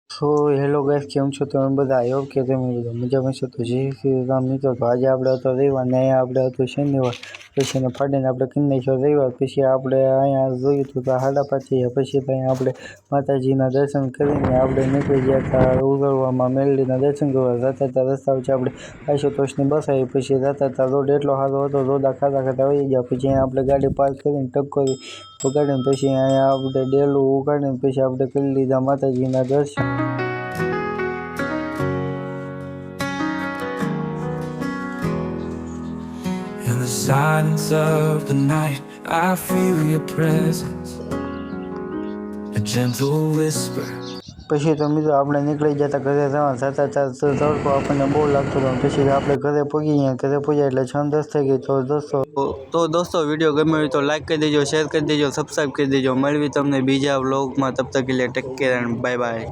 So hello guys, કેમ છો તમે બધા? આઈ હોપ કે તમે બધા મજામાં છો. તો જય શ્રી રામ મિત્રો. તો આજે આપણે હતો રવિવાર ને અહીંયા આપણે હતું શનિવાર. પછી એને ફાડીને આપણે કરી નાખ્યો રવિવાર. પછી આપણે અહીંયા જોયું હતું તો 5:30 થયા. પછી તો અહીંયા આપણે માતાજીના દર્શન કરીને આપણે નીકળી ગયા હતા ઉગડવામાં મેલડીના દર્શન કરવા. જતા હતા રસ્તા વચ્ચે આપણે આશુતોષની બસ આવી. પછી જતા હતા રોડ એટલો સારો હતો, રોડા ખાતા ખાતા વહી ગયા. પછી અહીંયા આપણે ગાડી પાર્ક કરીને ટક્કોરી ઉગાડીને પછી અહીંયા આપણે ડેલું ઉગાડીને પછી આપણે કરી લીધા માતાજીના દર્શન. In the silence of the night, I feel your presence, a gentle whisper. પછી તો મિત્રો આપણે નીકળી જતા ઘરે જતા તડકો આપણને બહુ લાગતો હતો. પછી આપણે ઘરે પહોંચી એટલે 6:10 થઈ ગઈ. તો દોસ્તો વિડીયો ગમ્યો હોય તો લાઈક કરી દેજો, શેર કરી દેજો, સબસ્ક્રાઈબ કરી દેજો. મળવી તમને બીજા વ્લોગમાં. તબ તક કે લીએ take care and bye by.